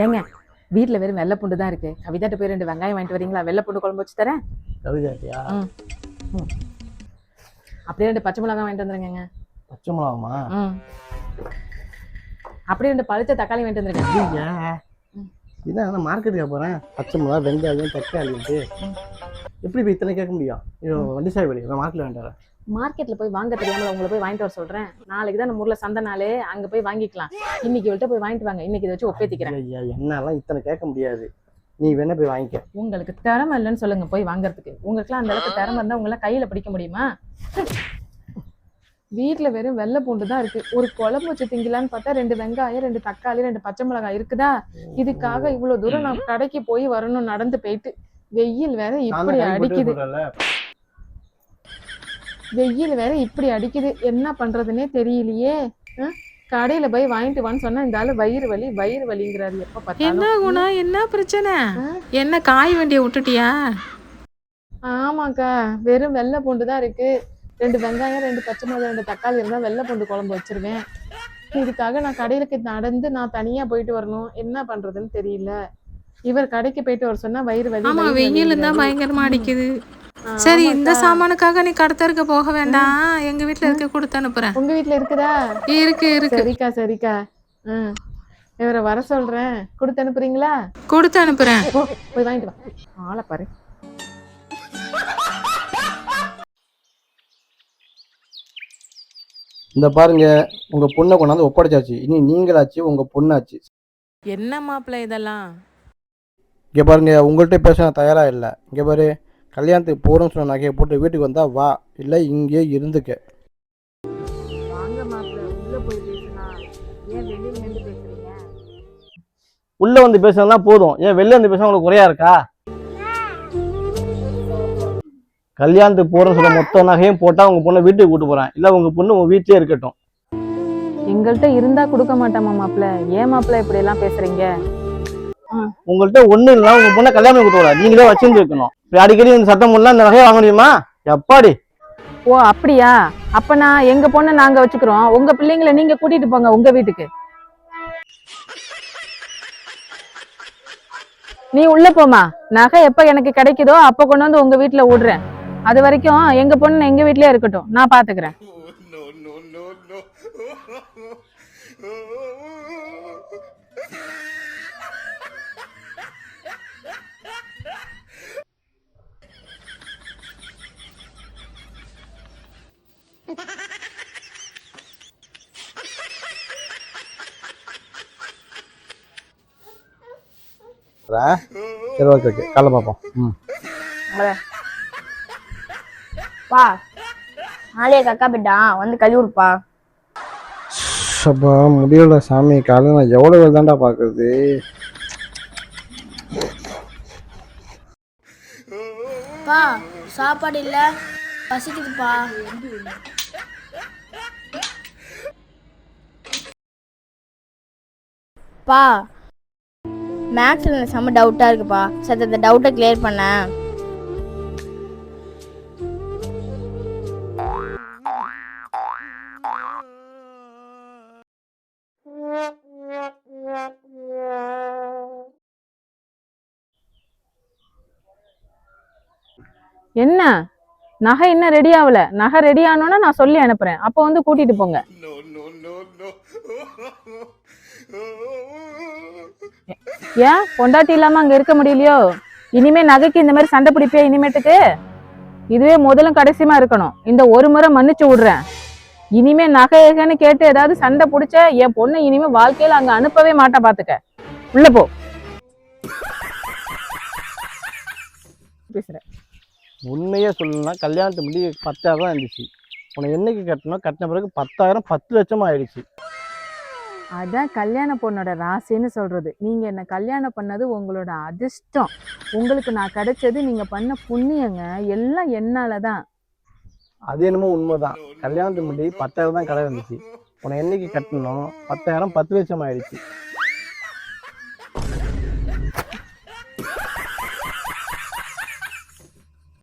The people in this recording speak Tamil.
ஏங்க வீட்டுல வெறும் வெள்ளை பூண்டு தான் இருக்கு. கவிதாட்ட போய் 2 வெங்காயம் வாங்கிட்டு வரீங்களா? வெள்ளை பூண்டு குழம்பு வச்சு தரேன். கவிதாட்டியா? ம் ம். அப்படியே 2 பச்சை மிளகாய் வாங்கிட்டு வந்துருங்க. பச்சை மிளகாமா? ம். அப்படியே 2 பழுத்த தக்காளி வாங்கிட்டு வந்துருங்க. இதான் மார்க்கெட்டுக்கு போறேன். பச்சை மிளகா, வெங்காயம், தக்காளி எப்படி போய் இத்தனை கேட்க முடியும்? வண்டி சாய் வழி மார்க்கெட்ல வாங்கிட்டு வரேன். மார்க்கெட்ல போய் வாங்க தெரியாமல உங்களை போய் வாங்கிட்டு வர சொல்றேன். நாளைக்கு தான் நம்ம ஊர்ல சந்தை நாளே, அங்க போய் வாங்கிக்கலாம். இன்னைக்கு விட்டு போய் வாங்கிட்டு வாங்க. இன்னைக்கு இதை வச்சு ஒப்பேத்திக்கிறேன். ஐயா என்னெல்லாம் இத்தனை கேட்க முடியாது. நீ வேணா போய் வாங்கிக்க. உங்களுக்கு திறமை இல்லைன்னு சொல்லுங்க போய் வாங்குறதுக்கு. உங்களுக்குலாம் அந்த அளவுக்கு திறமை இருந்தா உங்களாம் கையில பிடிக்க முடியுமா? வீட்டுல வெறும் வெள்ளை பூண்டு தான் இருக்கு. ஒரு குழம்பு வச்சு திங்கலான்னு பார்த்தா 2 வெங்காயம், 2 தக்காளி, 2 பச்சை மிளகாய் இருக்குதா? இதுக்காக இவ்வளவு தூரம் நான் கடைக்கு போய் வரணும் நடந்து போயிட்டு. வெயில் வேற இப்படி அடிக்குது. என்ன பண்றதுன்னே தெரியலையே. கடையில போய் வாங்கிட்டு வான்னு சொன்னா இந்த ஆளு வயிறு வலிங்கிறாரு. எப்ப பார்த்தாலும் என்ன குணா, என்ன பிரச்சனை? என்ன காய் வண்டியை விட்டுட்டியா? ஆமாக்கா, வெறும் வெள்ளை பூண்டு தான் இருக்கு. 2 வெங்காயம், 2 பச்சை மிளகாய், 2 தக்காளி இருந்தா வெள்ளை பூண்டு குழம்பு வச்சிருவேன். இதுக்காக நான் கடையிலுக்கு நடந்து நான் தனியா போயிட்டு வரணும். என்ன பண்றதுன்னு தெரியல. இவர் கடைக்கு போயிட்டு வர சொன்னா வயிறு வலி. ஆமா, வெயில் தான் பயங்கரமா அடிக்குது. சரி, இந்த சாமானுக்காக நீ கடத்தருக்கு போக வேண்டாம். எங்க வீட்டுல இருக்க கொடுத்து அனுப்புறேன். உங்க வீட்டுல இருக்குதா? இருக்கு. சரிக்கா. இவரை வர சொல்றேன். கொடுத்து அனுப்புறீங்களா? கொடுத்து அனுப்புறேன். போய் வாங்கிட்டு வா. ஆளை பாரு. இந்த பாருங்க, உங்க பொண்ணை கொண்டாந்து ஒப்படைச்சாச்சு. இனி நீங்களாச்சு, உங்க பொண்ணாச்சு. என்ன மாப்பிள்ள இதெல்லாம்? இங்க பாருங்க, உங்கள்கிட்ட பேச நான் தயாரா இல்லை. இங்க பாரு, கல்யாணத்துக்கு போறோம்னு சொன்ன நகையை போட்டு வீட்டுக்கு வந்தா வா, இல்லை இங்கே இருந்துக்க. வாங்க மாப்பிள்ள, உள்ள போய் பேசலாம். ஏன் வெளியில நின்று பேசுறீங்க? உள்ள வந்து பேசுனா போதும், ஏன் வெளில வந்து பேச உங்களுக்கு குறையா இருக்கா? கல்யாணத்துக்கு போறோம்னு சொன்ன மொத்த நகையும் போட்டா உங்க பொண்ணை வீட்டுக்கு கூட்டு போறேன், இல்ல உங்க பொண்ணு உங்க வீட்லயே இருக்கட்டும். எங்கள்கிட்ட இருந்தா கொடுக்க மாட்டோமா மாப்பிள்ள? ஏன் மாப்பிள்ள இப்படி எல்லாம் பேசுறீங்க? உங்கள்கிட்ட ஒண்ணு இல்ல, உங்க பொண்ணை கல்யாணம் கூட்டு வர நீங்களே வச்சிருந்து இருக்கணும். அடிக்கடி இந்த சத்தம் பண்ணலாம், இந்த நகையை வாங்க முடியுமா? எப்பாடி? ஓ அப்படியா? அப்ப நான் எங்க பொண்ணை நாங்க வச்சுக்கிறோம். உங்க பிள்ளைங்களை நீங்க கூட்டிட்டு போங்க உங்க வீட்டுக்கு. நீ உள்ள போமா. நகை எப்ப எனக்கு கிடைக்குதோ அப்ப கொண்டு வந்து உங்க வீட்டுல விடுறேன். அது வரைக்கும் எங்க பொண்ணு எங்க வீட்லயே இருக்கட்டும், நான் பாத்துக்கிறேன். சரி, ஓகே, காலைல பார்ப்போம். பா, நாளைய கக்கா பிட்டா வந்து கழுவி விடுப்பா. சப்பா முடியல சாமி, காலையில் நான் எவ்வளோ வேலை தான்டா பார்க்குறது. பா, சாப்பாடு இல்ல, பசிக்குதுப்பா. பா, மேக்ஸ்ல செம்ம டவுட்டா இருக்குப்பா. சரி, இந்த டவுட்டை கிளியர் பண்ண. என்ன நகை இன்னும் ரெடி ஆகல? நகை ரெடி ஆனோன்னா நான் சொல்லி அனுப்புறேன். அப்போ வந்து கூட்டிட்டு போங்க. ஏன் பொண்டாட்டி இல்லாம அங்க இருக்க முடியலையோ? இனிமே நகைக்கு இந்த மாதிரி சண்டை பிடிப்பியா இனிமேட்டுக்கு? இதுவே முதலும் கடைசியமா இருக்கணும். இந்த ஒரு முறை மன்னிச்சு விடுறேன். இனிமே நகைன்னு கேட்டு ஏதாவது சண்டை பிடிச்ச என் பொண்ணு இனிமே வாழ்க்கையில அங்க அனுப்பவே மாட்டா. பாத்துக்க, உள்ள போ. பேசுறேன். உண்மையே சொல்லணும்னா கல்யாணத்து முடி 10,000 தான் இருந்துச்சு. உன்னை என்னைக்கு கட்டணும், கட்டின பிறகு 10,000 10 லட்சமா ஆயிடுச்சு. அதான் கல்யாண பொண்ணோட ராசின்னு சொல்றது. நீங்க என்ன கல்யாணம் பண்ணது உங்களோட அதிர்ஷ்டம். உங்களுக்கு நான் கிடைச்சது நீங்க பண்ண புண்ணியங்க. எல்லாம் என்னாலதான். அது என்னமோ உண்மைதான். கல்யாணத்து முடி 10,000 தான் கடை இருந்துச்சு. உன்னை என்னைக்கு கட்டணும், 10,000 10 லட்சம் ஆயிடுச்சு.